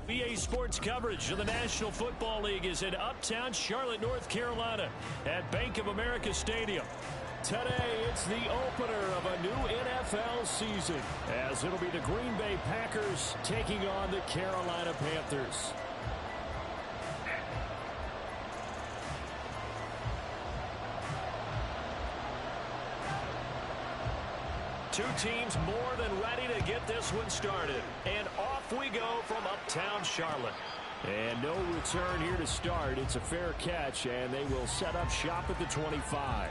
EA Sports coverage of the National Football League is in uptown Charlotte, North Carolina at Bank of America Stadium. Today, it's the opener of a new NFL season, as it'll be the Green Bay Packers taking on the Carolina Panthers. Two teams more than ready to get this one started. And off we go from uptown Charlotte. And no return here to start. It's a fair catch, and they will set up shop at the 25.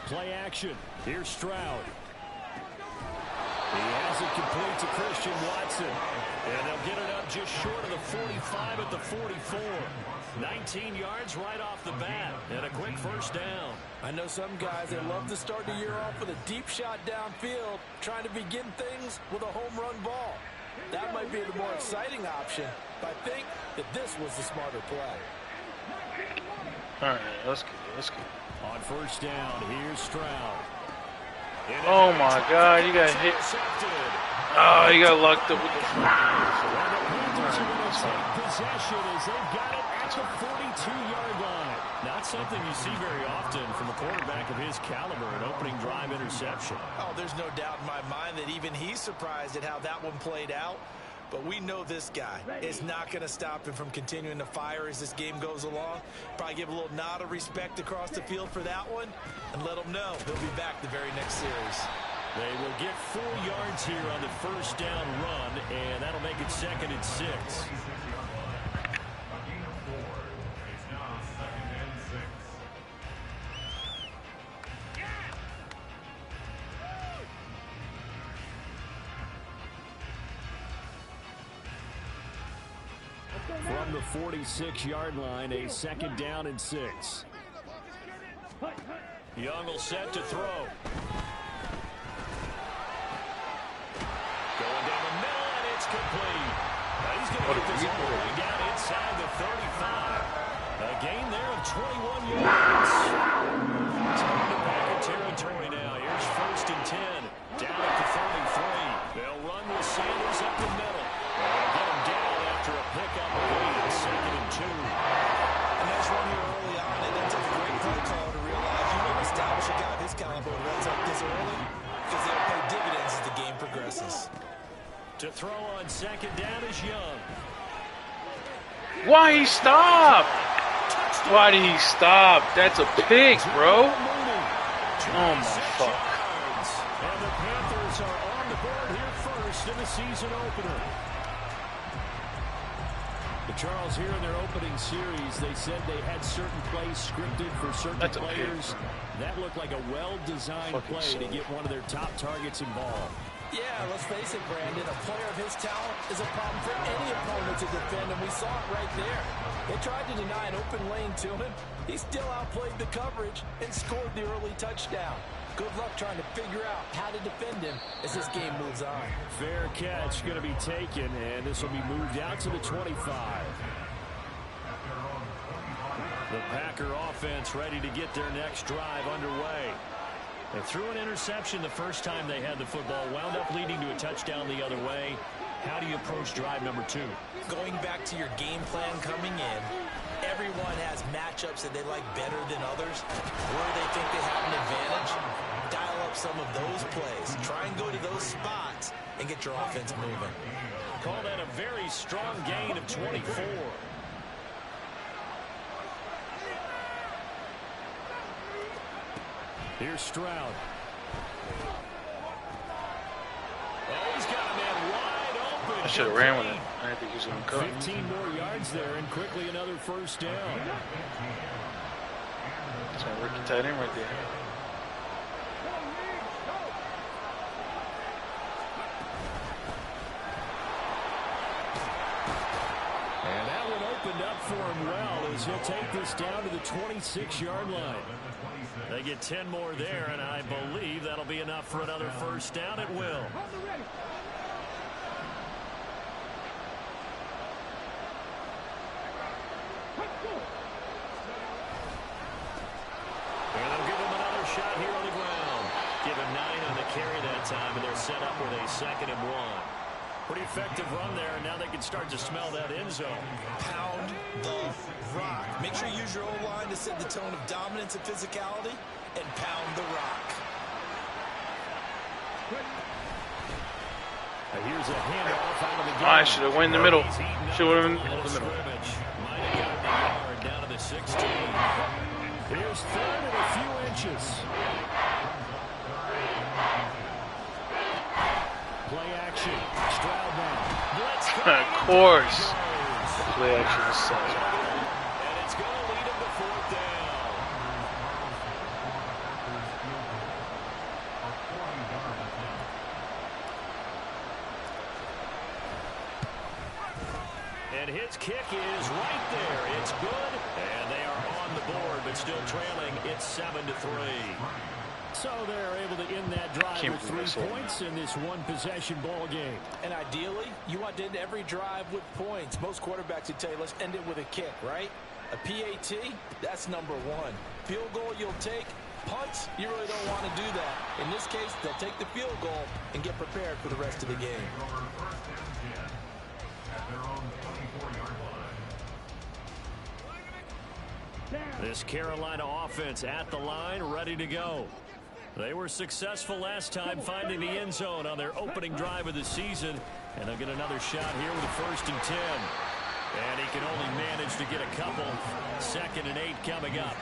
Play action. Here's Stroud. He has it complete to Christian Watson. And they'll get it up just short of the 45 at the 44. 19 yards right off the bat. And a quick first down. I know some guys that love to start the year off with a deep shot downfield, trying to begin things with a home run ball. That might be the more exciting option, but I think that this was the smarter play. All right, let's go. Let's go. On first down, here's Stroud. Oh my God, you got hit. Oh, you got locked up with the possession as they've got it at the 42-yard line. Not something you see very often from a quarterback of his caliber, an opening drive interception. Oh, there's no doubt in my mind that even he's surprised at how that one played out. But we know this guy is not going to stop him from continuing to fire as this game goes along. Probably give a little nod of respect across the field for that one and let him know he'll be back the very next series. They will get 4 yards here on the first down run, and that'll make it 2nd and 6. From the 46-yard line, a 2nd down and 6. Young will set to throw. Going down the middle, and it's complete. He's going to get this all the way down inside the 35. A gain there of 21 yards. It's going to Packer territory now. Here's 1st and 10. Down at the 33. They'll run with Sanders up the middle. They'll get him down after a pickup of 2nd and 2. A nice run here early on, and it took a great play call to realize you don't establish a guy of his caliber who runs like this early because they'll pay dividends as the game progresses. To throw on 2nd down is Young. Why he stopped? Why did he stop? That's a pick, bro. Oh my fuck. And the Panthers are on the board here first in the season opener. Charles, here in their opening series, they said they had certain plays scripted for certain players. That looked like a well-designed play to get one of their top targets involved. Yeah, let's face it, Brandon. A player of his talent is a problem for any opponent to defend, and we saw it right there. They tried to deny an open lane to him. He still outplayed the coverage and scored the early touchdown. Good luck trying to figure out how to defend him as this game moves on. Fair catch going to be taken, and this will be moved out to the 25. The Packer offense ready to get their next drive underway. They threw an interception the first time they had the football, wound up leading to a touchdown the other way. How do you approach drive number 2? Going back to your game plan coming in, everyone has matchups that they like better than others. Where they think they have an advantage, dial up some of those plays. Try and go to those spots and get your offense moving. Call that a very strong gain of 24. Here's Stroud. Oh, he's got a man wide open. I should have ran with it. I didn't think he was going to cut. 15 more yards there, and quickly another first down. That's my rookie tight end right there. And that one opened up for him well as he'll take this down to the 26-yard line. They get 10 more there, and I believe that'll be enough for another first down. It will. shot here on the ground. Give him 9 on the carry that time, and they're set up with a 2nd and 1. Pretty effective run there, and now they can start to smell that end zone. Pound the rock. Make sure you use your O-line to set the tone of dominance and physicality, and pound the rock. Here's a handoff out of the game. I should have went in the middle. Should have went in the middle. Might have gotten the yard down to the 16. Here's 3rd and a few inches. Play action. Stroud now. Of course. Play action is such. And it's going to lead him to 4th down. And his kick is right there. It's good. And they are on the board, but still trailing. It's 7-3. So they're able to end that drive with 3 points in this one-possession ball game. And ideally, you want to end every drive with points. Most quarterbacks would tell you, let's end it with a kick, right? A PAT, that's number 1. Field goal you'll take. Punts, you really don't want to do that. In this case, they'll take the field goal and get prepared for the rest of the game. This Carolina offense at the line, ready to go. They were successful last time finding the end zone on their opening drive of the season. And they'll get another shot here with a 1st and 10. And he can only manage to get a couple. 2nd and 8 coming up.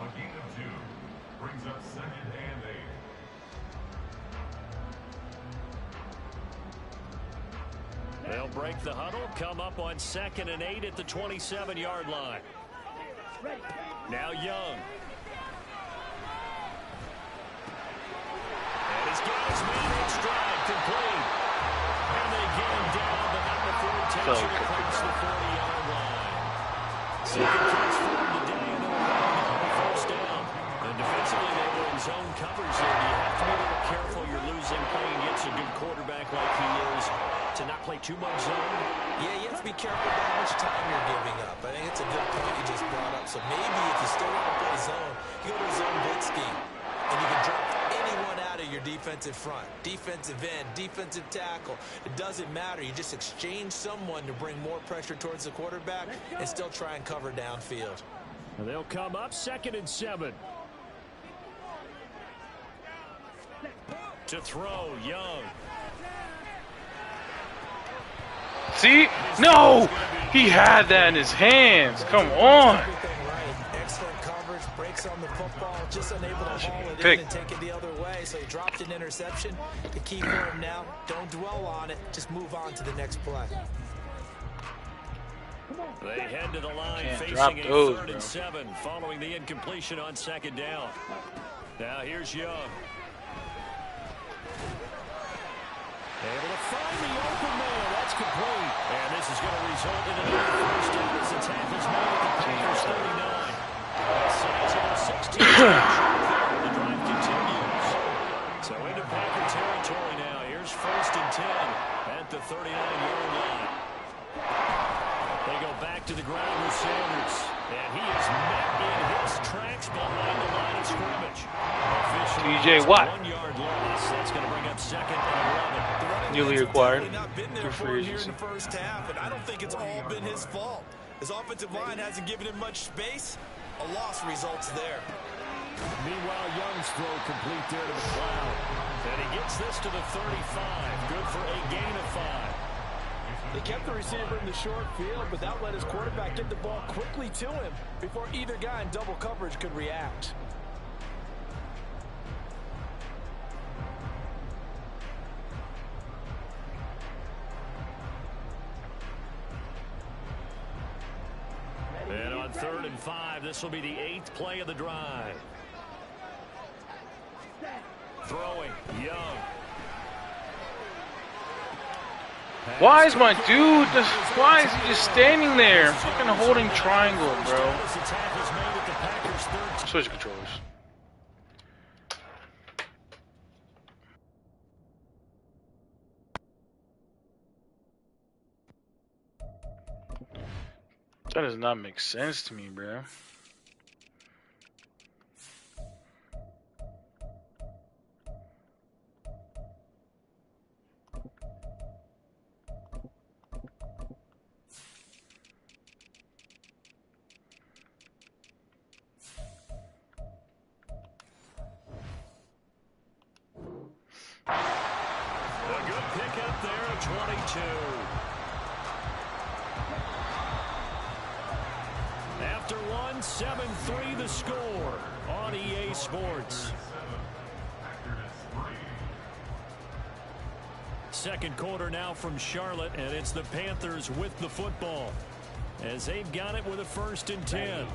A gain of 2 brings up 2nd and 8. They'll break the huddle, come up on 2nd and 8 at the 27-yard line. Now Young. And he's got his man in stride, complete. And they get him down, but not before he takes it across the 40-yard line. Second catch for him today, and they'll run the 1st down. And defensively, they were in zone coverage there. You have to be a little careful. You're losing playing against a good quarterback like he is to not play too much zone. Yeah, you have to be careful about how much time you're giving up. I think it's a good point you just brought up. So maybe if you still want to play zone, you go to a zone blitz scheme. And you can drop anyone out of your defensive front. Defensive end, defensive tackle. It doesn't matter. You just exchange someone to bring more pressure towards the quarterback and still try and cover downfield. And they'll come up 2nd and 7. To throw, Young. See? No! He had that in his hands. Come on. Excellent coverage, breaks on the football, just unable to haul it Pick. in and take it the other way. So he dropped an interception. The key for him now, don't dwell on it. Just move on to the next play. They head to the line facing drop a those, 3rd bro. and 7 following the incompletion on 2nd down. Now here's Young. Able to find the open man. That's complete. And this is going to result in another 1st down as the tackle's made at the Packers 39. Sides here 16. The drive continues. So into Packer territory now. Here's 1st and 10 at the 39-yard line. They go back to the ground with Sanders. And he is met in his tracks behind the line of scrimmage. TJ Watt. 1-yard loss. That's going to bring up 2nd and 11. Newly acquired. Not been there for him here in the 1st half, and I don't think it's all been his fault. His offensive line hasn't given him much space. A loss results there. Meanwhile, Young's throw complete there to the cloud. And he gets this to the 35. Good for a gain of 5. They kept the receiver in the short field, but that let his quarterback get the ball quickly to him before either guy in double coverage could react. And on 3rd and 5, this will be the 8th play of the drive. Throwing, Young. Why is my dude just, why is he just standing there? Fucking holding triangle, bro. Switch controllers. That does not make sense to me, bro. pickup there at 22. After one, 7-3 the score on EA Sports. Second quarter now from Charlotte, and it's the Panthers with the football as they've got it with a 1st and 10.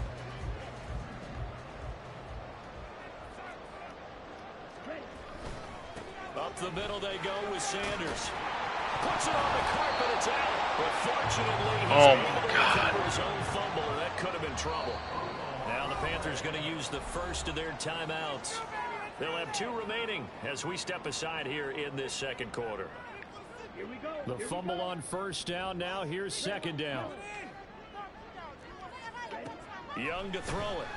Up the middle they go with Sanders. Puts it on the carpet, it's out. But fortunately, he's able to recover his own fumble, and that could have been trouble. Now the Panthers going to use the first of their timeouts. They'll have 2 remaining as we step aside here in this second quarter. The fumble on 1st down. Now here's 2nd down. Young to throw it.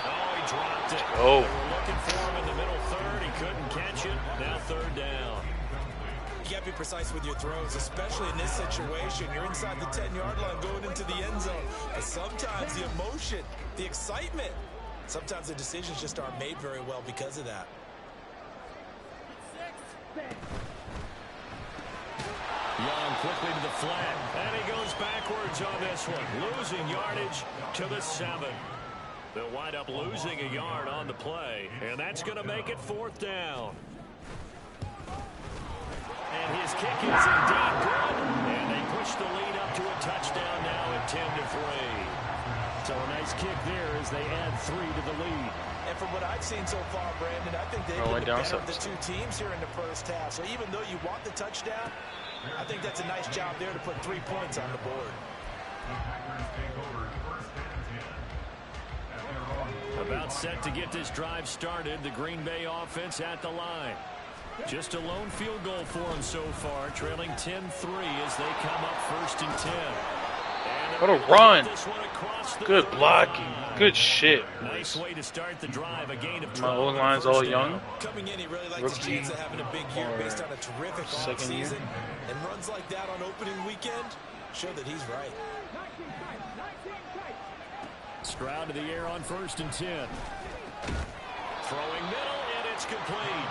Oh, he dropped it. Oh. They were looking for him in the middle 3rd. He couldn't catch it. Now 3rd down. You got to be precise with your throws, especially in this situation. You're inside the 10-yard line going into the end zone. And sometimes the emotion, the excitement, sometimes the decisions just aren't made very well because of that. Young quickly to the flat, and he goes backwards on this one, losing yardage to the 7. They'll wind up losing a yard on the play, and that's going to make it 4th down. And his kick is indeed good, and they push the lead up to a touchdown now at 10-3. So a nice kick there as they add 3 to the lead. And from what I've seen so far, Brandon, I think they've been the better of the 2 teams here in the first half. So even though you want the touchdown, I think that's a nice job there to put 3 points on the board. About set to get this drive started. The Green Bay offense at the line. Just a lone field goal for them so far, trailing 10-3 as they come up 1st and 10. What a run. Good blocking. Good shit. Nice way to start the drive. A gain of 12. My old line's all young. Coming in, he really likes the chance of having a big year based on a terrific offseason. And runs like that on opening weekend show that he's right. Stroud to the air on 1st and 10. Throwing middle, and it's complete.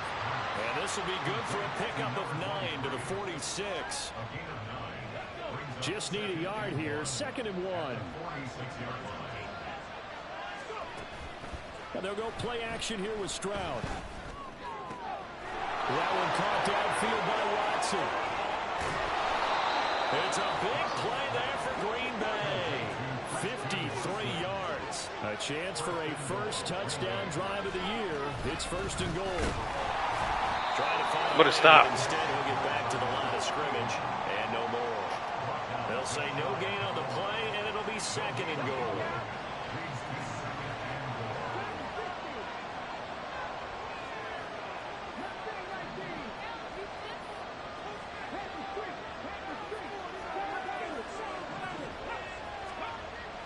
And this will be good for a pickup of 9 to the 46. Just need a yard here. 2nd and 1. And they'll go play action here with Stroud. That one caught downfield by Watson. It's a big play there for Green Bay. 53 yards. A chance for a first touchdown drive of the year. It's 1st and goal. Trying to find what a stop. Instead, he'll get back to the line of scrimmage and no more. They'll say no gain on the play, and it'll be 2nd and goal.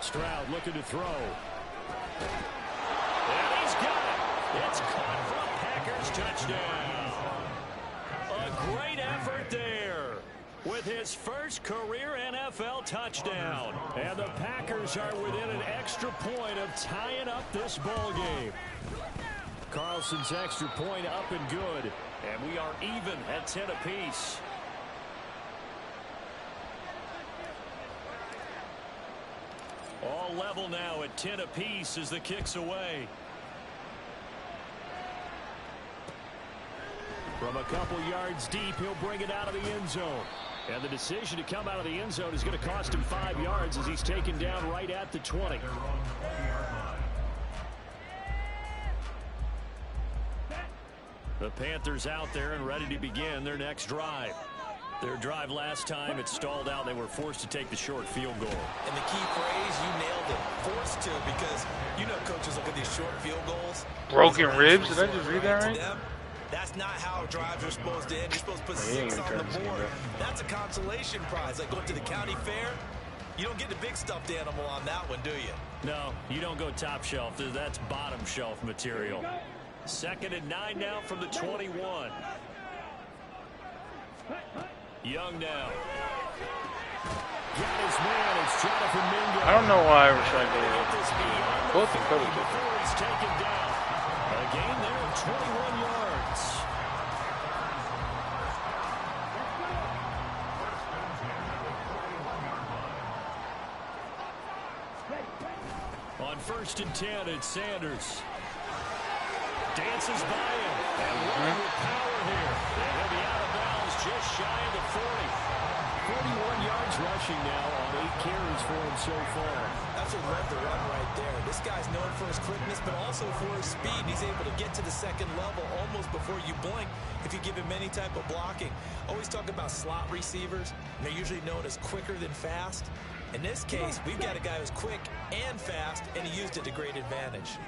Stroud looking to throw. And he's got it. It's caught for a Packers touchdown. A great effort there with his first career NFL touchdown. And the Packers are within an extra point of tying up this ball game. Carlson's extra point up and good. And we are even at 10 apiece. All level now at 10 apiece as the kick's away. From a couple yards deep, he'll bring it out of the end zone. And the decision to come out of the end zone is going to cost him 5 yards as he's taken down right at the 20. The Panthers out there and ready to begin their next drive. Their drive last time, it stalled out. They were forced to take the short field goal. And the key phrase, you nailed it. Forced to, because you know coaches look at these short field goals. Broken ribs? Did I just read that right? That's not how drives are supposed to end. You're supposed to put 6 on the board. That's a consolation prize. Like going to the county fair, you don't get the big stuffed animal on that one, do you? No, you don't go top shelf. That's bottom shelf material. 2nd and 9 now from the 21. Young now. Got his man. It's Jonathan Mingo. I don't know why I was trying to both the coaches. Before he's taken down. A gain there of 21 yards. first and 10. It's Sanders. Dances by him. And running with power here. And he'll be out of bounds just shy of the 40. 41 yards rushing now on 8 carries for him so far. That's what led the run right there. This guy's known for his quickness, but also for his speed. He's able to get to the second level almost before you blink if you give him any type of blocking. Always talk about slot receivers. They're usually known as quicker than fast. In this case, we've got a guy who's quick and fast, and he used it to great advantage.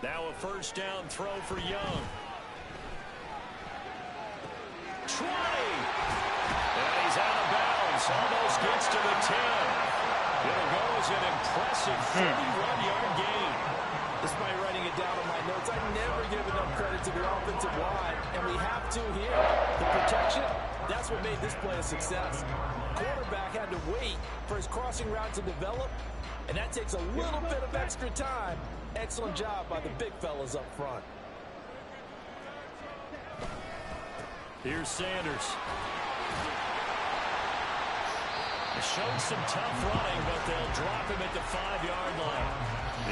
Now a first down throw for Young. 20. And he's out of bounds. Almost gets to the 10. It'll go as an impressive 31-yard gain. Despite writing it down on my notes, I never give enough credit to the offensive line, and we have to here. The protection, that's what made this play a success. Quarterback had to wait for his crossing route to develop, and that takes a little bit of extra time. Excellent job by the big fellas up front. Here's Sanders. Showed some tough running, but they'll drop him at the 5-yard line.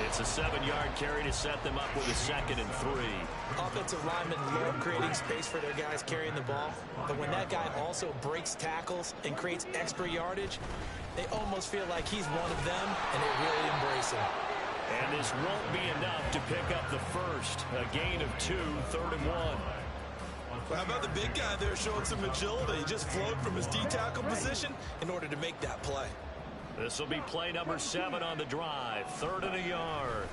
It's a 7-yard carry to set them up with a 2nd and 3. Offensive linemen love creating space for their guys carrying the ball, but when that guy also breaks tackles and creates extra yardage, they almost feel like he's one of them, and they really embrace him. And this won't be enough to pick up the first. A gain of 2, 3rd and 1. Well, how about the big guy there showing some agility? He just flowed from his D-tackle position in order to make that play. This will be play number 7 on the drive. 3rd and a yard.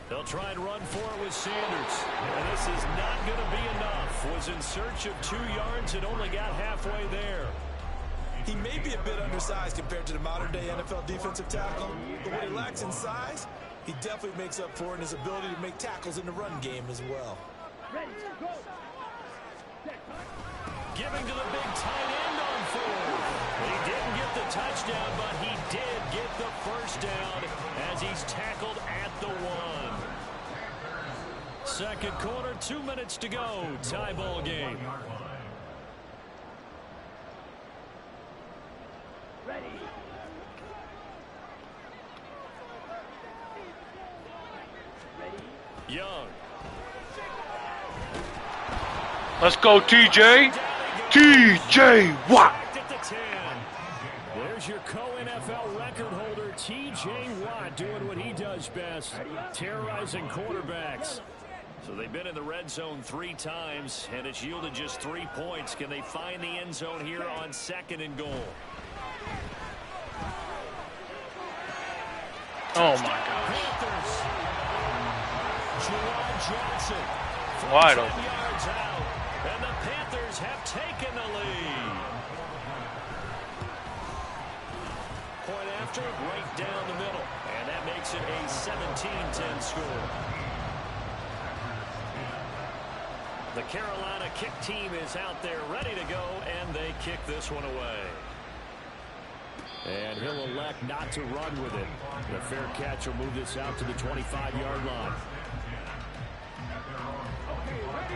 They'll try and run for it with Sanders. And this is not going to be enough. Was in search of 2 yards and only got halfway there. He may be a bit undersized compared to the modern-day NFL defensive tackle, but what he lacks in size, he definitely makes up for in his ability to make tackles in the run game as well. Ready, go. Giving to the big tight end on 4th. He didn't get the touchdown, but he did get the first down as he's tackled at the 1. Second quarter, 2 minutes to go. Tie ball game. Ready. Young. Let's go, TJ. TJ Watt. At the 10. There's your co-NFL record holder, T.J. Watt, doing what he does best, terrorizing quarterbacks. So they've been in the red zone 3 times, and it's yielded just 3 points. Can they find the end zone here on 2nd and goal? Oh, my gosh. Panthers. Juwan Johnson. Wide 10 open. yards out, and the Panthers have taken the lead. Point after, right down the middle, and that makes it a 17-10 score. The Carolina kick team is out there ready to go, and they kick this one away. And he'll elect not to run with it. The fair catch will move this out to the 25-yard line.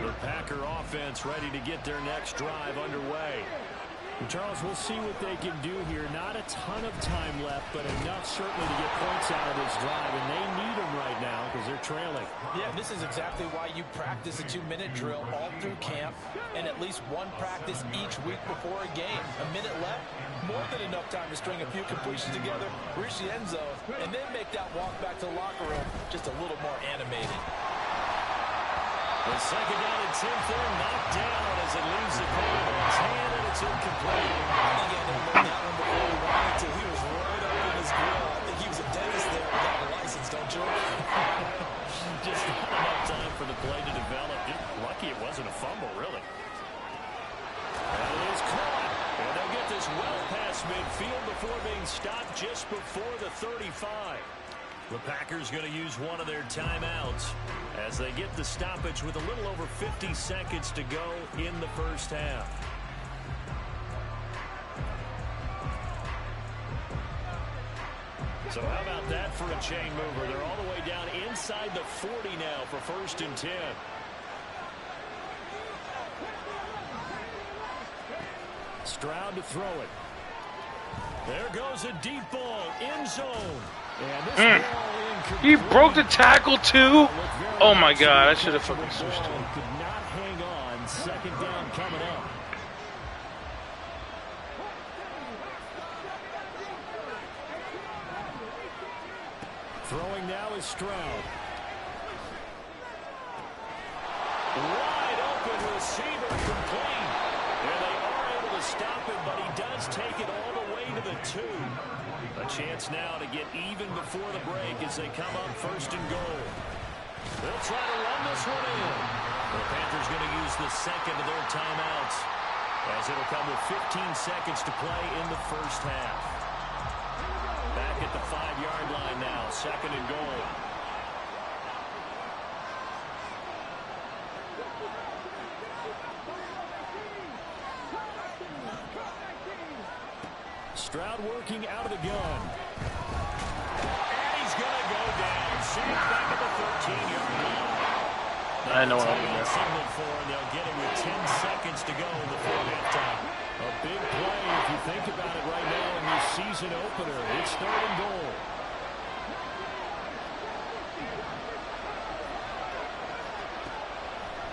The Packer offense ready to get their next drive underway. And Charles, we'll see what they can do here. Not a ton of time left, but enough certainly to get points out of this drive, and they need them right now because they're trailing. Yeah, this is exactly why you practice a 2-minute drill all through camp and at least one practice each week before a game. A minute left, more than enough time to string a few completions together, reach the end zone, and then make that walk back to the locker room just a little more animated. The second down and 10 there, knocked down as it leaves the quarterback's hand, and it's incomplete. I think he had to learn that one before he wanted to. He was right up in his grill. I think he was a dentist there without a license, don't you? Just not enough time for the play to develop. Just lucky it wasn't a fumble, really. And it is caught. And they'll get this well past midfield before being stopped just before the 35. The Packers going to use one of their timeouts as they get the stoppage with a little over 50 seconds to go in the first half. So how about that for a chain mover? They're all the way down inside the 40 now for 1st and 10. Stroud to throw it. There goes a deep ball, end zone. And this ball incomplete. He broke the tackle too. Oh my God! I should have fucking switched to him. Could not hang on. Second down coming up. Throwing now is Stroud. Wide open receiver complete. And they are able to stop him, but he does take it all the way to the 2. A chance now to get even before the break as they come up first and goal. They'll try to run this one in. The Panthers going to use the second of their timeouts as it'll come with 15 seconds to play in the first half. Back at the 5-yard line now, second and goal. Stroud working out of the gun. And he's going to go down. Sacked back at the 13-yard line. I know what I'm doing. Signal for him. They'll get him with 10 seconds to go before halftime. A big play if you think about it right now in your season opener. It's third and goal.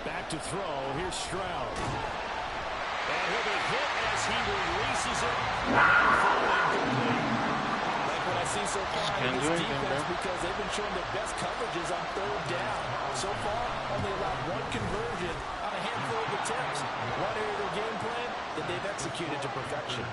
Back to throw. Here's Stroud. And he'll be hit as he releases it. Like what I see so far in this defense, because they've been showing their best coverages on third down. So far, only allowed one conversion on a handful of attempts. One area of their game plan that they've executed to perfection.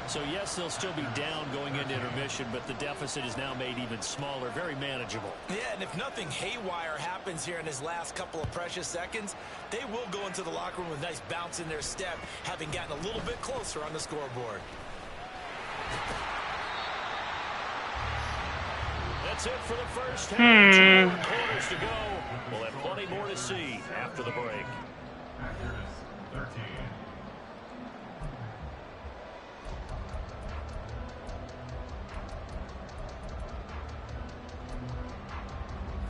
So, yes, they'll still be down going into intermission, but the deficit is now made even smaller, very manageable. Yeah, and if nothing haywire happens here in his last couple of precious seconds, they will go into the locker room with a nice bounce in their step, having gotten a little bit closer on the scoreboard. That's it for the first half. 2 more quarters to go. We'll have plenty more to see after the break. Packers 13.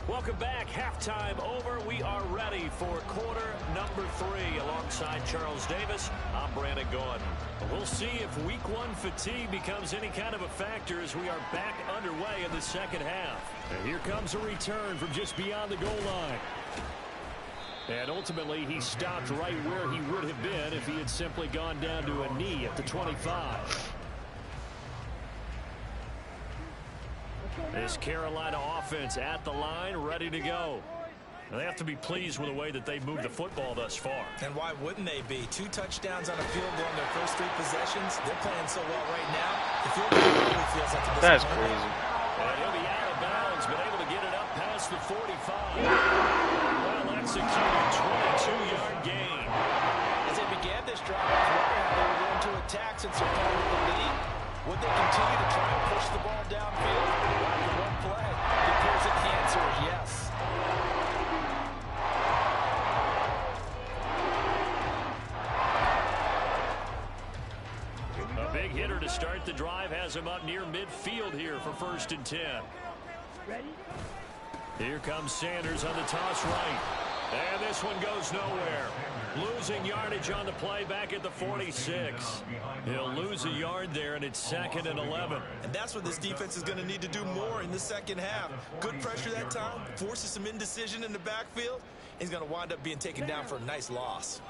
Welcome back. Halftime over. We are ready for quarter number 3. Alongside Charles Davis, I'm Brandon Gordon. We'll see if week 1 fatigue becomes any kind of a factor as we are back underway in the second half. And here comes a return from just beyond the goal line. And ultimately, he stopped right where he would have been if he had simply gone down to a knee at the 25. This Carolina offense at the line, ready to go. And they have to be pleased with the way that they've moved the football thus far. And why wouldn't they be? 2 touchdowns on a field goal in their first 3 possessions. They're playing so well right now. The field goal really feels like a That's crazy. And he'll be out of bounds, but able to get it up past the 45. Well executed, 22-yard gain. As they began this drive, I was wondering how they were going to attack since they're part of the lead. Would they continue to try and push the ball downfield? After one play, it appears that the answer is yes. A big hitter to start the drive has him up near midfield here for 1st and 10. Ready? Here comes Sanders on the toss right. And this one goes nowhere. Losing yardage on the play back at the 46. He'll lose a yard there, and it's 2nd and 11. And that's what this defense is going to need to do more in the second half. Good pressure that time, forces some indecision in the backfield. He's going to wind up being taken down for a nice loss.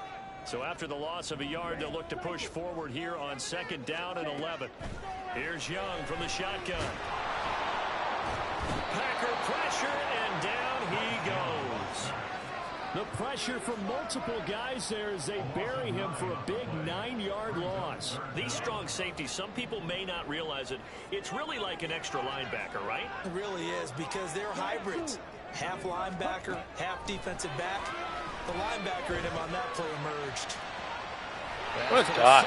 So after the loss of a yard, they'll look to push forward here on 2nd down and 11. Here's Young from the shotgun. Packer pressure, and down he goes. The pressure from multiple guys there as they bury him for a big 9-yard loss. These strong safeties, some people may not realize it. It's really like an extra linebacker, right? It really is, because they're hybrids. Half linebacker, half defensive back. The linebacker in him on that play emerged. Good God.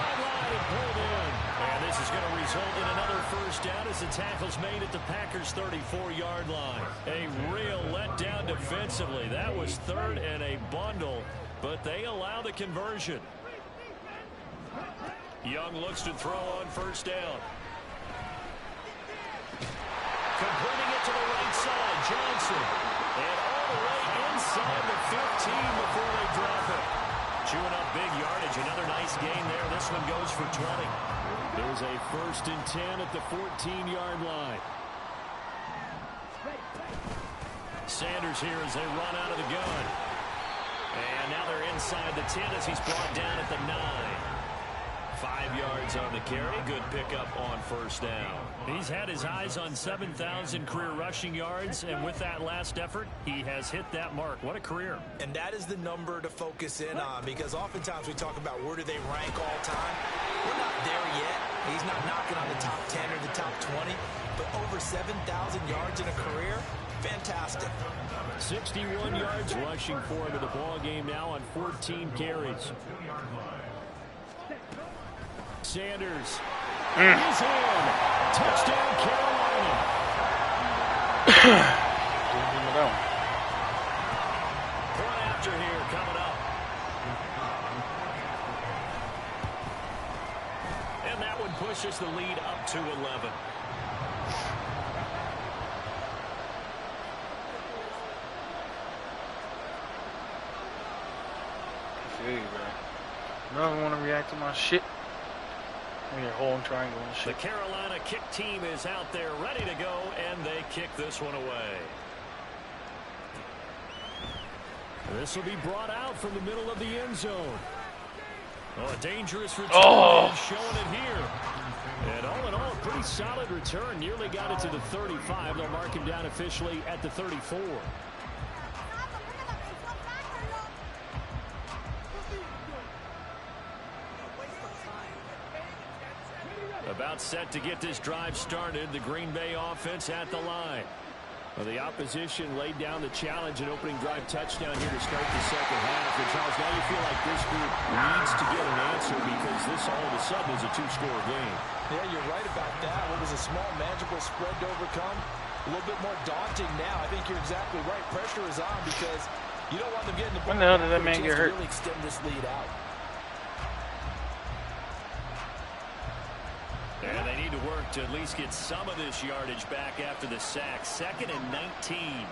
And this is going to result in another first down as the tackle's made at the Packers' 34-yard line. A real letdown defensively. That was 3rd and a bundle, but they allow the conversion. Young looks to throw on 1st down. Completing it to the right side, Johnson. And all the way inside the 15 before they drop it. Chewing up big yardage. Another nice gain there. This one goes for 20. There's a 1st and 10 at the 14-yard line. Sanders here as they run out of the gun. And now they're inside the 10 as he's brought down at the 9. 5 yards on the carry. Good pickup on 1st down. He's had his eyes on 7,000 career rushing yards, and with that last effort, he has hit that mark. What a career. And that is the number to focus in on, because oftentimes we talk about where do they rank all time. We're not there yet. He's not knocking on the top 10 or the top 20, but over 7,000 yards in a career, fantastic. 61 yards rushing for him in the ball game now on 14 carries. Sanders. He's in. Touchdown, Carolina. Point after here coming up. And that one pushes the lead up to 11. I feel you, bro. I don't want to react to my shit. Your whole triangle and shit. The Carolina kick team is out there ready to go, and they kick this one away. This will be brought out from the middle of the end zone. Oh, a dangerous return showing it here. And all in all, a pretty solid return. Nearly got it to the 35. They'll mark him down officially at the 34. About set to get this drive started. The Green Bay offense at the line. Well, the opposition laid down the challenge and opening drive touchdown here to start the second half. And Charles, now you feel like this group needs to get an answer because this all of a sudden is a 2-score game. Yeah, you're right about that. What was a small, manageable spread to overcome? A little bit more daunting now. I think you're exactly right. Pressure is on because you don't want them getting the ball. When the hell did that man get hurt? Really extend this lead out. And they need to work to at least get some of this yardage back after the sack. 2nd and 19.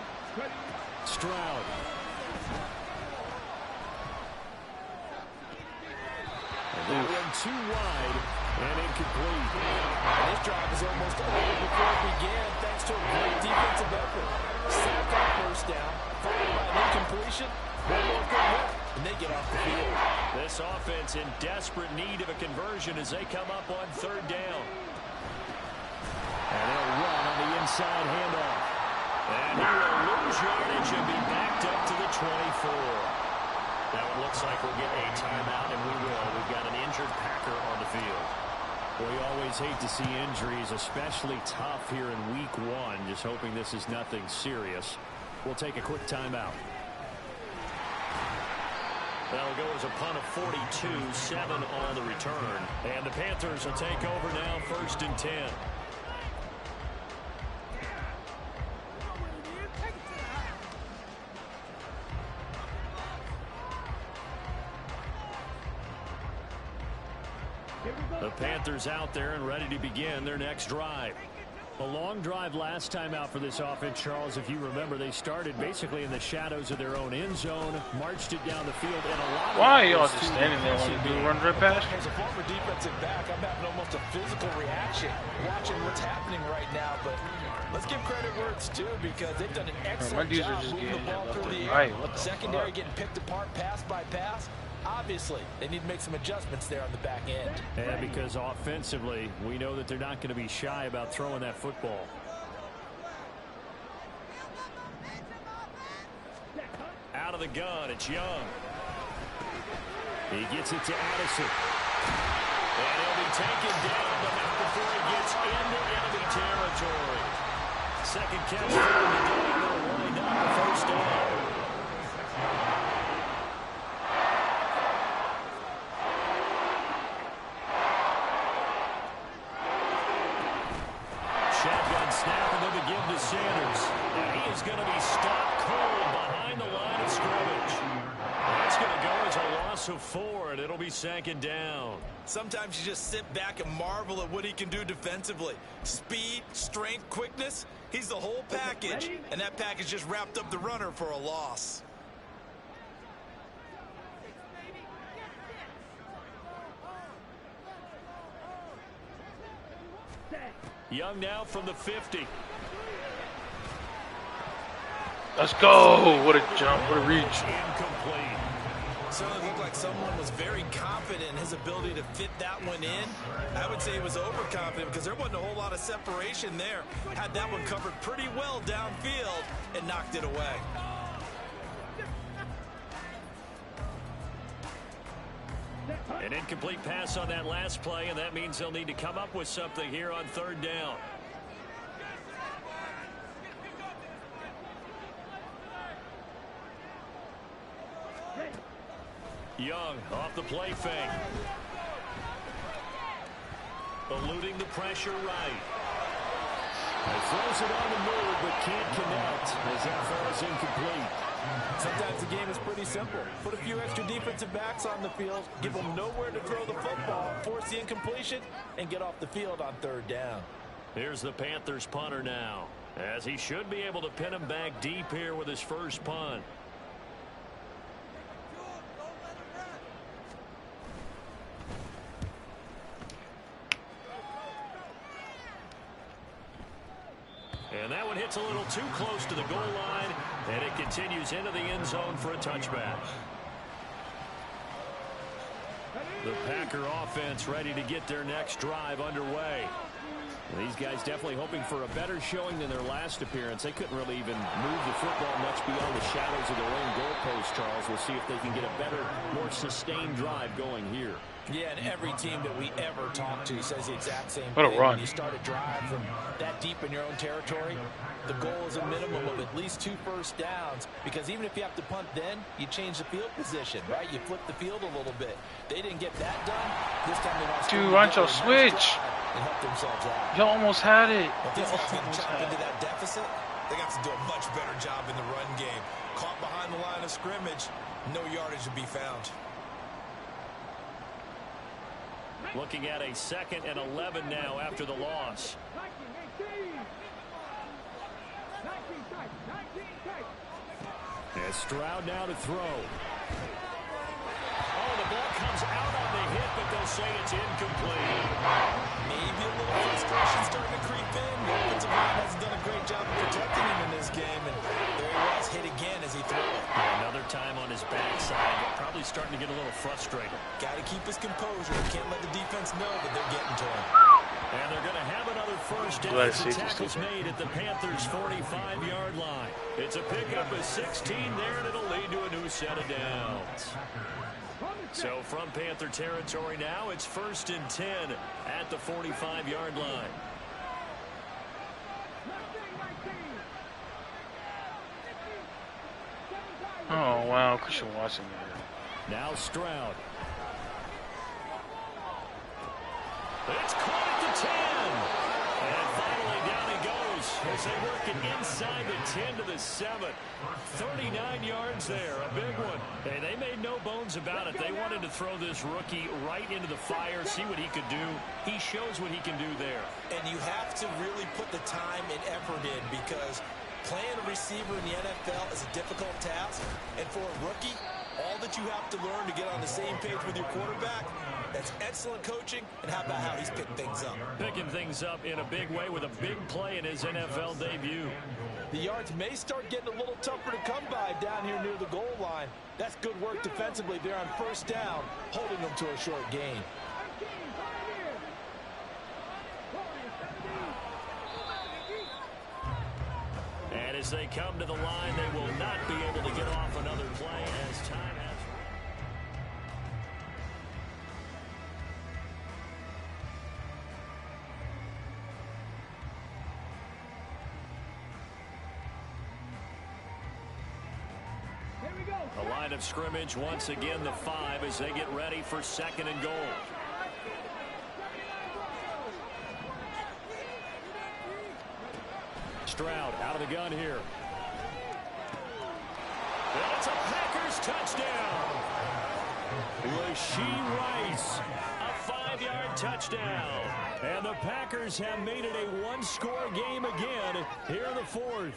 Stroud. And that one too wide and incomplete. And this drive is almost over before it began thanks to a great defensive effort. Sack on 1st down, followed by an incompletion. One more good look, and they get off the field. This offense in desperate need of a conversion as they come up on 3rd down. And they'll run on the inside handoff. And he will lose yardage and be backed up to the 24. Now it looks like we'll get a timeout, and we will. We've got an injured Packer on the field. We always hate to see injuries, especially tough here in week 1. Just hoping this is nothing serious. We'll take a quick timeout. That'll go as a punt of 42, 7 on the return. And the Panthers will take over now, 1st and 10. The Panthers out there and ready to begin their next drive. A long drive last time out for this offense, Charles. If you remember, they started basically in the shadows of their own end zone, marched it down the field, and a lot of... Why are y'all just standing there when you do run right past? As a former defensive back, I'm having almost a physical reaction watching what's happening right now, but let's give credit where it's due because they've done an excellent job moving the ball through the air. Secondary getting picked apart pass by pass. Obviously, they need to make some adjustments there on the back end. And because offensively, we know that they're not going to be shy about throwing that football. Out of the gun, it's Young. He gets it to Addison. And he'll be taken down, but not before he gets into enemy territory. Second catch for him today. They'll wind up the 1st down. Shotgun snap, and they'll begin to Sanders. And he is going to be stopped cold behind the line of scrimmage. That's going to go as a loss of 4, and it'll be 2nd down. Sometimes you just sit back and marvel at what he can do defensively. Speed, strength, quickness. He's the whole package, and that package just wrapped up the runner for a loss. Young now from the 50. Let's go. What a jump. What a reach. Incomplete. Certainly looked like someone was very confident in his ability to fit that one in. I would say he was overconfident because there wasn't a whole lot of separation there. Had that one covered pretty well downfield and knocked it away. An incomplete pass on that last play, and that means they'll need to come up with something here on third down. Young off the play fake. Eluding the pressure right. He throws it on the move, but can't connect as that ball is incomplete. Sometimes the game is pretty simple. Put a few extra defensive backs on the field, give them nowhere to throw the football, force the incompletion, and get off the field on third down. Here's the Panthers punter now, as he should be able to pin him back deep here with his first punt. And that one hits a little too close to the goal line, and it continues into the end zone for a touchback. The Packer offense ready to get their next drive underway. These guys definitely hoping for a better showing than their last appearance. They couldn't really even move the football much beyond the shadows of their own goalpost, Charles. We'll see if they can get a better, more sustained drive going here. Yeah, and every team that we ever talk to says the exact same What a thing. run. When you start a drive from that deep in your own territory, the goal is a minimum of at least 2 first downs, because even if you have to punt then, you change the field position, right? You flip the field a little bit. They didn't get that done. This time they want to Dude, why don't y'all switch? and help themselves out. Y'all almost had it. If these guys get chopped into that deficit, they got to do a much better job in the run game. Caught behind the line of scrimmage, no yardage to be found. Looking at a 2nd and 11 now after the loss. And Stroud now to throw. Oh, the ball comes out on the hit, but they'll say it's incomplete. Maybe a little frustration starting to creep in. The offensive line hasn't done a great job of protecting him in this game, and there he was, hit again as he threw it. Another time on his backside, probably starting to get a little frustrated. Got to keep his composure. Can't let the defense know that they're getting to him. And they're going to have another first down as the tackle's made at the Panthers' 45-yard line. It's a pickup of 16 there, and it'll lead to a new set of downs. So from Panther territory now, it's 1st and 10 at the 45-yard line. Oh, wow. Christian Watson. Now Stroud. It's caught at the 10. And finally down he goes as they work it inside the 10 to the 7. 39 yards there, a big one. Hey, they made no bones about it. They wanted to throw this rookie right into the fire, see what he could do. He shows what he can do there. And you have to really put the time and effort in, because playing a receiver in the NFL is a difficult task. And for a rookie, all that you have to learn to get on the same page with your quarterback, that's excellent coaching. And how about how he's picked things up? Picking things up in a big way with a big play in his NFL debut. The yards may start getting a little tougher to come by down here near the goal line. That's good work defensively there on first down, holding them to a short gain. And as they come to the line, they will not be able to get off another play as time has. The line of scrimmage once again the 5 as they get ready for 2nd and goal. Stroud out of the gun here. And it's a Packers touchdown. Rashee Rice, a 5-yard touchdown. And the Packers have made it a one-score game again here in the 4th.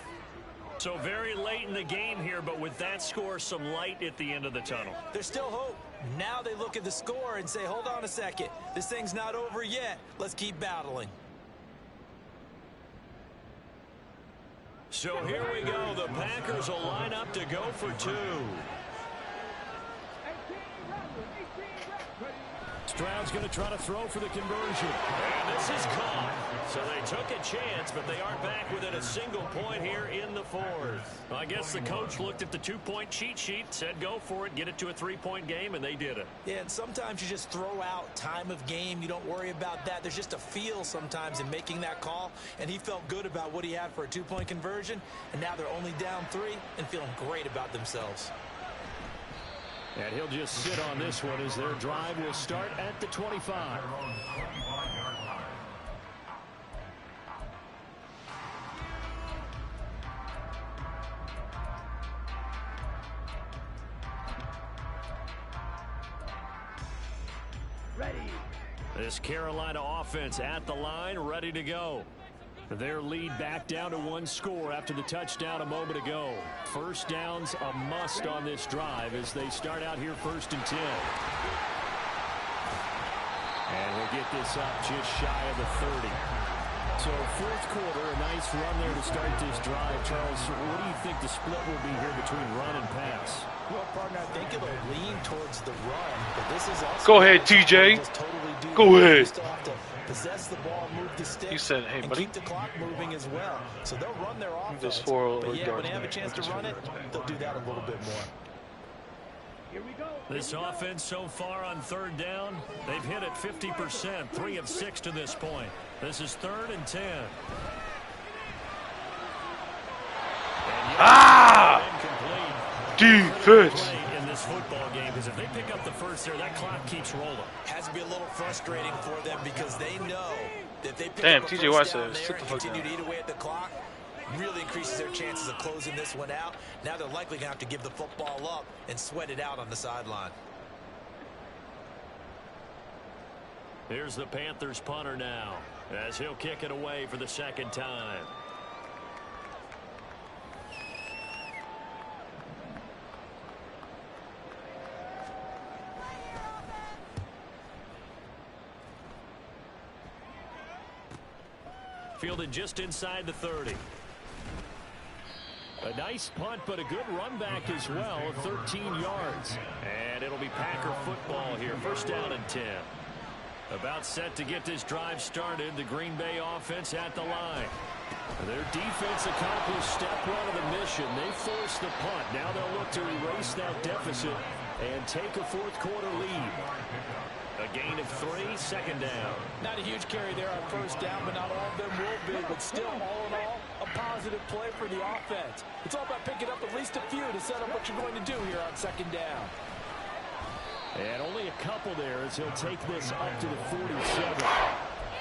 So very late in the game here, but with that score, some light at the end of the tunnel. There's still hope. Now they look at the score and say, hold on a second. This thing's not over yet. Let's keep battling. So here we go. The Packers will line up to go for two. Stroud's going to try to throw for the conversion. And this is caught. So they took a chance, but they aren't back within a single point here in the fourth. Well, I guess the coach looked at the two-point cheat sheet, said go for it, get it to a three-point game, and they did it. Yeah, and sometimes you just throw out time of game. You don't worry about that. There's just a feel sometimes in making that call, and he felt good about what he had for a two-point conversion, and now they're only down 3 and feeling great about themselves. And he'll just sit on this one as their drive will start at the 25. Ready. This Carolina offense at the line, ready to go. Their lead back down to 1 score after the touchdown a moment ago. First down's a must on this drive as they start out here 1st and 10. And we'll get this up just shy of the 30. So fourth quarter, a nice run there to start this drive. Charles, what do you think the split will be here between run and pass? Well, partner, I think it'll lean towards the run, but this is also Go ahead, TJ. Totally Go ahead. You still have to possess the ball, move the stick, You said, hey, and buddy. keep the clock moving as well. So they'll run their offense. Just 4 but yeah, yards when they have a back. chance to Just run 4 it, yards back. they'll do that a little bit more. Here we go. This offense so far on 3rd down, they've hit it 50%, 3 of 6 to this point. This is 3rd and 10. Defense. In this football game, because if they pick up the first there, that clock keeps rolling. Has to be a little frustrating for them because they know that they pick Damn, up a TJ Watt first down said, there sit the and fuck continue down. to eat away at the clock. Really increases their chances of closing this one out. Now they're likely going to have to give the football up and sweat it out on the sideline. Here's the Panthers punter now as he'll kick it away for the 2nd time. Fielded just inside the 30. A nice punt, but a good run back as well, 13 yards. And it'll be Packer football here, 1st down and 10. About set to get this drive started, the Green Bay offense at the line. Their defense accomplished step 1 of the mission. They forced the punt. Now they'll look to erase that deficit and take a 4th quarter lead. A gain of 3, 2nd down. Not a huge carry there on 1st down, but not all of them will be. But still, all in all, a positive play for the offense. It's all about picking up at least a few to set up what you're going to do here on 2nd down. And only a couple there as he'll take this up to the 47.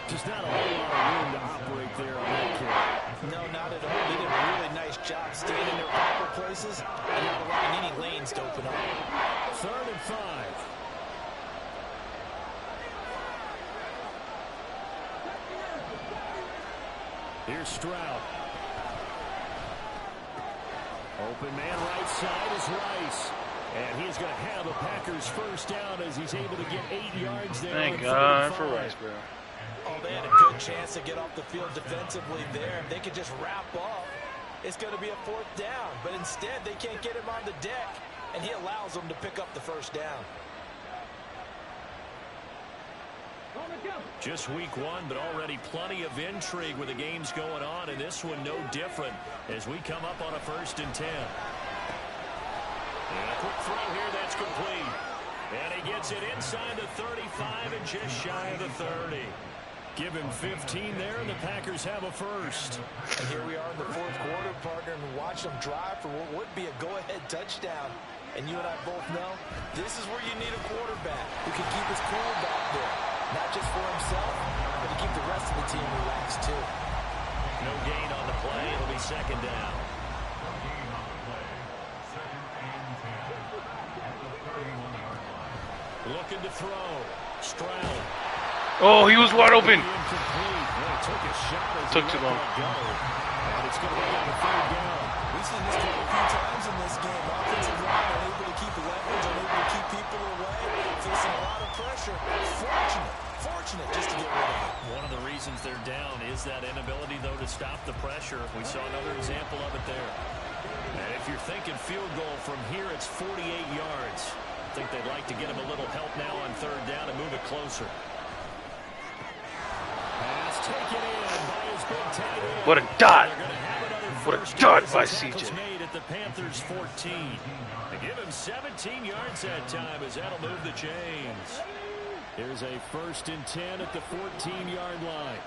Just not a whole lot of room to operate there on that carry. No, not at all. They did a really nice job staying in their proper places and not allowing any lanes to open up. 3rd and 5. Here's Stroud. Open man right side is Rice. And he's going to have a Packers 1st down as he's able to get 8 yards there. Thank God for Rice, bro. Oh, they had a good chance to get off the field defensively there. If they could just wrap up, it's going to be a 4th down. But instead, they can't get him on the deck, and he allows them to pick up the 1st down. Just week 1, but already plenty of intrigue with the games going on, and this one no different as we come up on a 1st and 10. And a quick throw here that's complete. And he gets it inside the 35 and just shy of the 30. Give him 15 there, and the Packers have a 1st. And here we are in the 4th quarter, partner, and watch them drive for what would be a go-ahead touchdown. And you and I both know this is where you need a quarterback who can keep his cool back there. Not just for himself, but to keep the rest of the team relaxed, too. No gain on the play. It'll be 2nd down. Looking to throw. Stroud. Oh, he was wide open. Took too long. And it's going to be on the 3rd down. We've seen this a few times in this game. Offensive line unable to keep the leverage, unable to keep people away, facing a lot of pressure. Fortunate Unfortunate just to get rid of it. One of the reasons they're down is that inability, though, to stop the pressure. We saw another example of it there. And if you're thinking field goal from here, it's 48 yards. I think they'd like to get him a little help now on third down and move it closer. Pass taken in by his big tight end. What a dot. What a dot by CJ. Made at the Panthers 14. They give him 17 yards that time as that'll move the chains. Here's a 1st and 10 at the 14-yard line.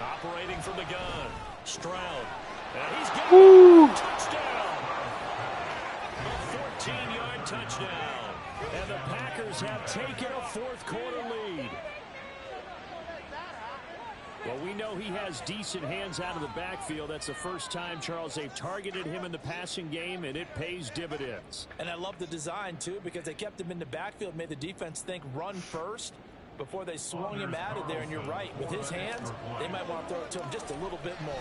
Operating from the gun, Stroud. And he's got a touchdown. A 14-yard touchdown. And the Packers have taken a fourth-quarter lead. Well, we know he has decent hands out of the backfield. That's the first time, Charles, they've targeted him in the passing game, and it pays dividends. And I love the design, too, because they kept him in the backfield, made the defense think run first before they swung him out of there. And you're right, with his hands, they might want to throw it to him just a little bit more.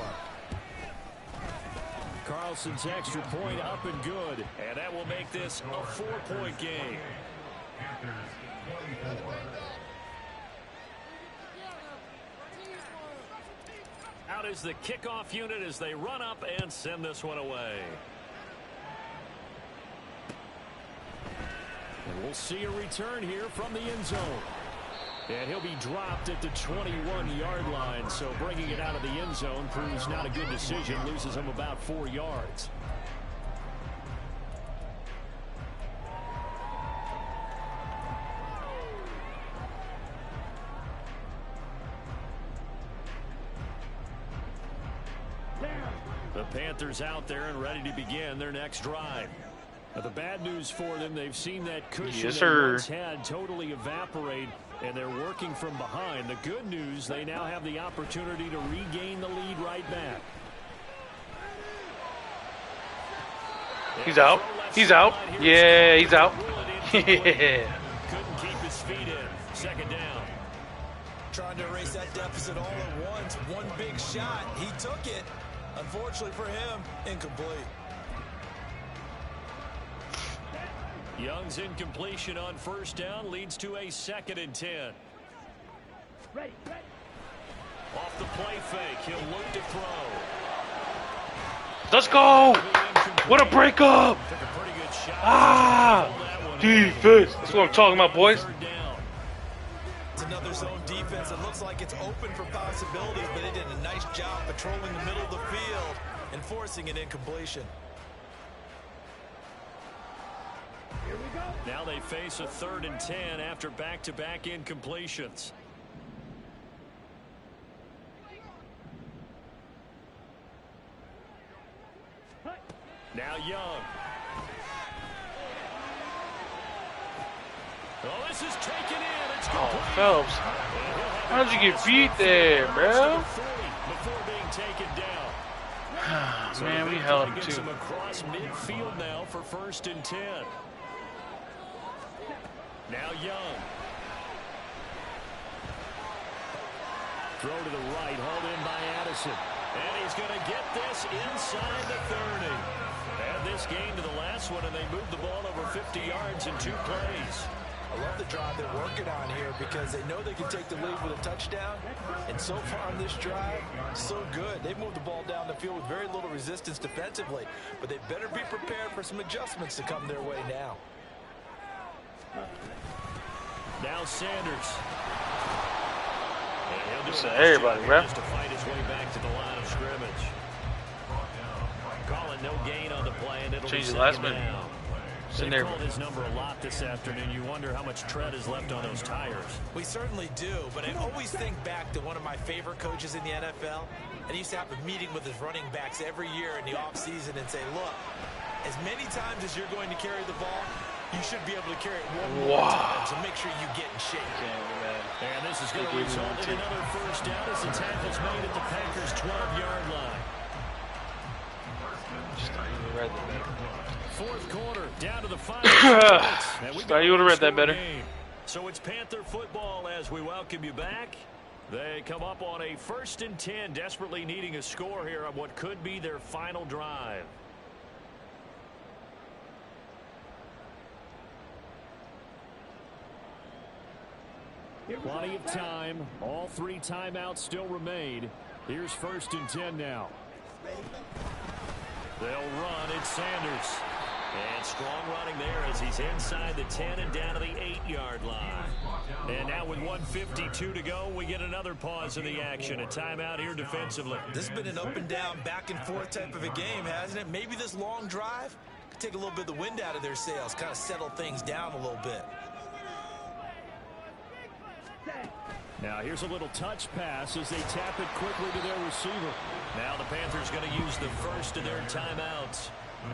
Carlson's extra point up and good, and that will make this a 4-point game. Out is the kickoff unit as they run up and send this one away. And we'll see a return here from the end zone. And he'll be dropped at the 21-yard line, so bringing it out of the end zone proves not a good decision, loses him about 4 yards. The Panthers out there and ready to begin their next drive. Now, the bad news for them, they've seen that cushion they once had totally evaporate, and they're working from behind. The good news, they now have the opportunity to regain the lead right back. He's out. He's out. Yeah, he's out. Yeah. Couldn't keep his feet in. 2nd down. Trying to erase that deficit all at once. One big shot. He took it. Unfortunately for him, incomplete. Young's incompletion on 1st down leads to a 2nd and 10. Ready. Off the play fake, he'll look to throw. Let's go. What a breakup. Took a pretty good shot. Ah, defense. That's what I'm talking about, boys. It's another zone defense. It looks like it's open for possibilities, but they did a nice job patrolling the middle of the field and forcing an incompletion. Here we go. Now they face a 3rd and 10 after back-to-back incompletions. Now Young. Oh, this is taken in. It's complete. Oh, Phelps. How did you get beat there, bro? Before being taken down. So man, we held him gets too. him across midfield now for 1st and 10. Now Young. Throw to the right, hauled in by Addison. And he's going to get this inside the 30. Add this game to the last one, and they moved the ball over 50 yards in 2 plays. I love the drive they're working on here because they know they can take the lead with a touchdown. And so far on this drive, so good. They've moved the ball down the field with very little resistance defensively. But they better be prepared for some adjustments to come their way now. Now Sanders. It's everybody, bro. Just to fight his way back to the line of scrimmage. Calling no gain on the play, and it'll Change be the last 2nd minute. down. They've called his number a lot this afternoon. You wonder how much tread is left on those tires. We certainly do, but I always think back to one of my favorite coaches in the NFL. And he used to have a meeting with his running backs every year in the offseason and say, look, as many times as you're going to carry the ball, you should be able to carry it one more time, so make sure you get in shape. And this is going to result in another 1st down as the tackle's made at the Packers' 12-yard line. Just thought you would have read that better. 4th quarter, down to the 5. Just thought you would have read that better. So it's Panther football as we welcome you back. They come up on a 1st and 10, desperately needing a score here on what could be their final drive. Plenty of time. All 3 timeouts still remain. Here's 1st and 10 now. They'll run. It's Sanders. And strong running there as he's inside the 10 and down to the 8-yard line. And now with 1:52 to go, we get another pause in the action. A timeout here defensively. This has been an up and down, back and forth type of a game, hasn't it? Maybe this long drive could take a little bit of the wind out of their sails, kind of settle things down a little bit. Now here's a little touch pass as they tap it quickly to their receiver. Now the Panthers going to use the first of their timeouts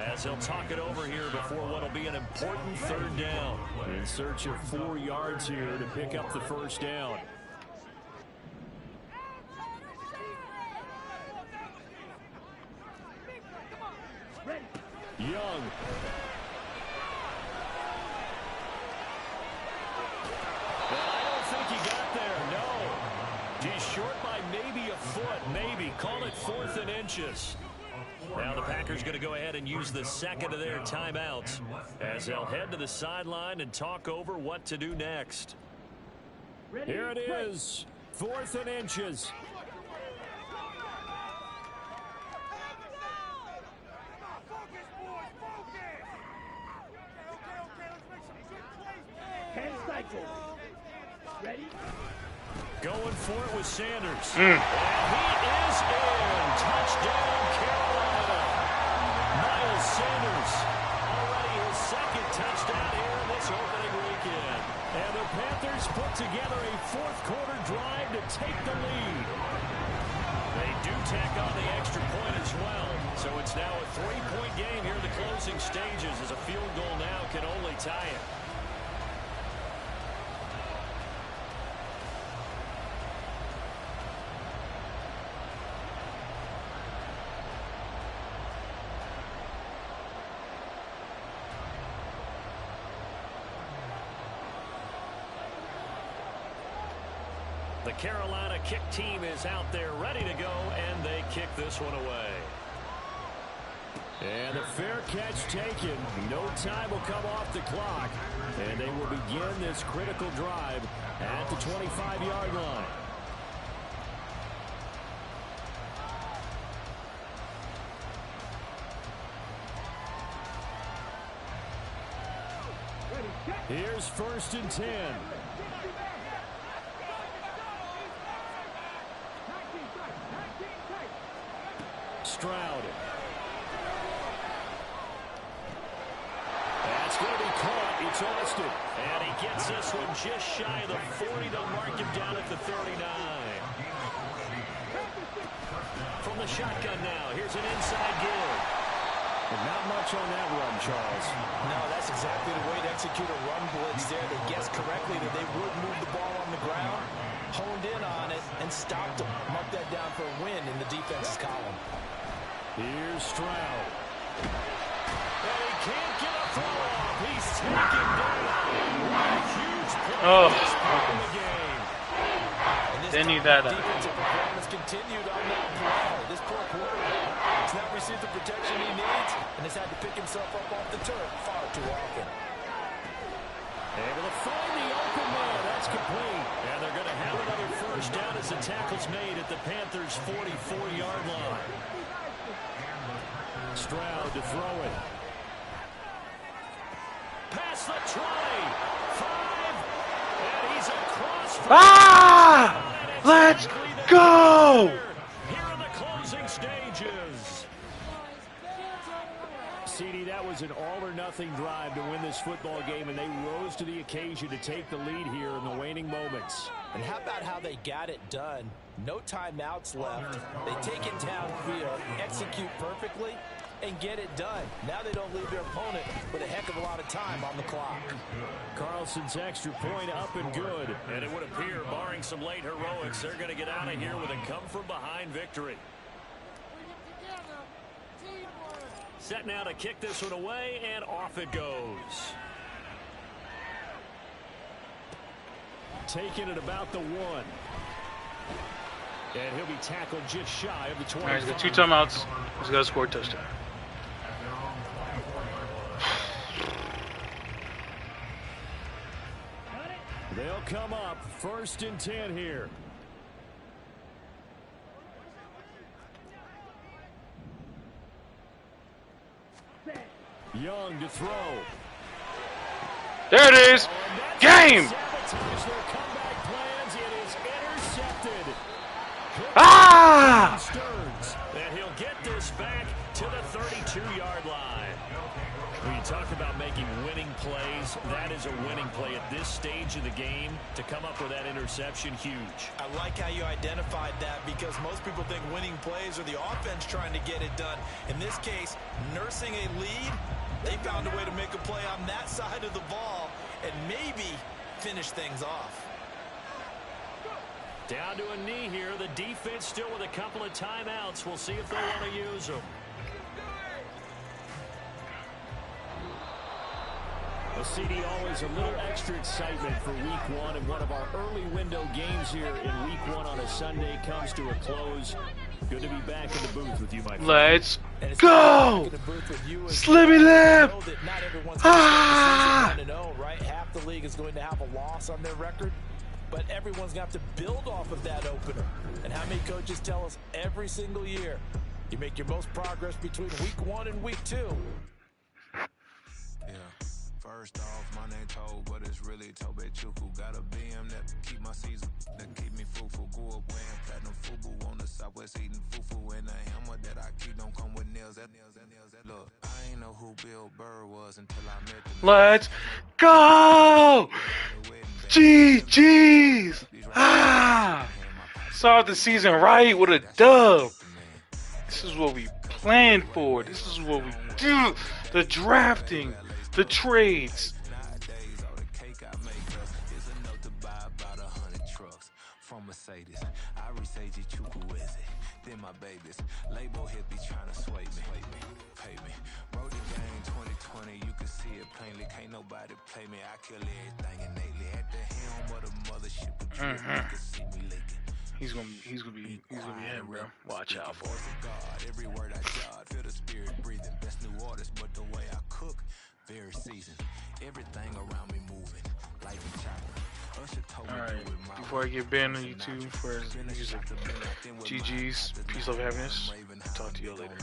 as they'll talk it over here before what will be an important 3rd down. In search of 4 yards here to pick up the 1st down. Young. He's short by maybe a foot, maybe. Call it 4th and inches. Now the Packers going to go ahead and use the 2nd of their timeouts as they'll head to the sideline and talk over what to do next. Here it is, 4th and inches. Ready? Going for it with Sanders. And he is in. Touchdown, Carolina. Miles Sanders, already his 2nd touchdown here in this opening weekend. And the Panthers put together a 4th quarter drive to take the lead. They do tack on the extra point as well. So it's now a 3-point game here in the closing stages as a field goal now can only tie it. The Carolina kick team is out there ready to go, and they kick this one away. And the fair catch taken. No time will come off the clock, and they will begin this critical drive at the 25-yard line. Here's 1st and 10. Stroud. That's going to be caught. It's Austin. And he gets this one just shy of the 40. They'll mark him down at the 39. From the shotgun now. Here's an inside give. And not much on that run, Charles. No, that's exactly the way to execute a run blitz there. They guessed correctly that they would move the ball on the ground, honed in on it, and stopped them. Mark that down for a win in the defense's column. Here's Stroud. And he can't get a throw off. He's taken down. A huge play in the game. They need that. Defensive performance continued on that play. This poor quarterback has not received the protection he needs and has had to pick himself up off the turf far too often. Able to find the open man. That's complete. And they're going to have another 1st down as the tackle's made at the Panthers' 44-yard line. Stroud to throw it. Past the 20. 5. And he's across. Let's go! Here in the closing stages. CD, that was an all-or-nothing drive to win this football game, and they rose to the occasion to take the lead here in the waning moments. And how about how they got it done? No timeouts left. They take it downfield, execute perfectly, and get it done. Now they don't leave their opponent with a heck of a lot of time on the clock. Carlson's extra point up and good. And it would appear, barring some late heroics, they're going to get out of here with a come-from-behind victory. Set now to kick this one away, and off it goes. Taking it about the 1. And he'll be tackled just shy of the 20. All right, he's got 2 timeouts. He's got to score a touchdown. They'll come up 1st and 10 here. Young to throw. There it is. Game. Sabotage their comeback plans. It is intercepted. Ah! Stearns, and he'll get this back to the 32-yard line. When you talk about making winning plays, that is a winning play at this stage of the game. To come up with that interception, huge. I like how you identified that, because most people think winning plays are the offense trying to get it done. In this case, nursing a lead, they found a way to make a play on that side of the ball and maybe finish things off. Down to a knee here. The defense still with a couple of timeouts. We'll see if they want to use them. Well, CD, always a little extra excitement for week one, and one of our early window games here in week one on a Sunday comes to a close. Good to be back in the booth with you, my friend. Let's go! Slimmy Lamb! Ah! Right? Half the league is going to have a loss on their record, but everyone's going to have to build off of that opener. And how many coaches tell us every single year, you make your most progress between week one and week two. Yeah. First off, my name Toad, but it's really Tobe Chuku. Got a BM that keep my season, that keep me fruitful. Grew up wearing platinum FUBU on the Southwest, eating fufu. And the hammer that I keep don't come with nails. Look, I ain't know who Bill Burr was until I met the Let's go! GG's! Ah! Start the season right with a dub. This is what we planned for. This is what we do. The drafting. The trades. Nowadays, all the cake I make is enough to buy about 100 trucks from Mercedes. I resage Chukwueze, then my babies. Label hit be trying to sway me, pay me. Wrote the game 2020, you can see it plainly. Can't nobody play me. I kill everything innately. At the helm of the mothership, you can see me leaking. He's gonna be him, bro. Watch out for him. God, every word I jot, feel the spirit breathing. Best new artist, but the way I cook. Very seasoned. Everything around me moving like a chopper. Alright, before I get banned on YouTube for music, GG's, peace, love, happiness. Talk to you later.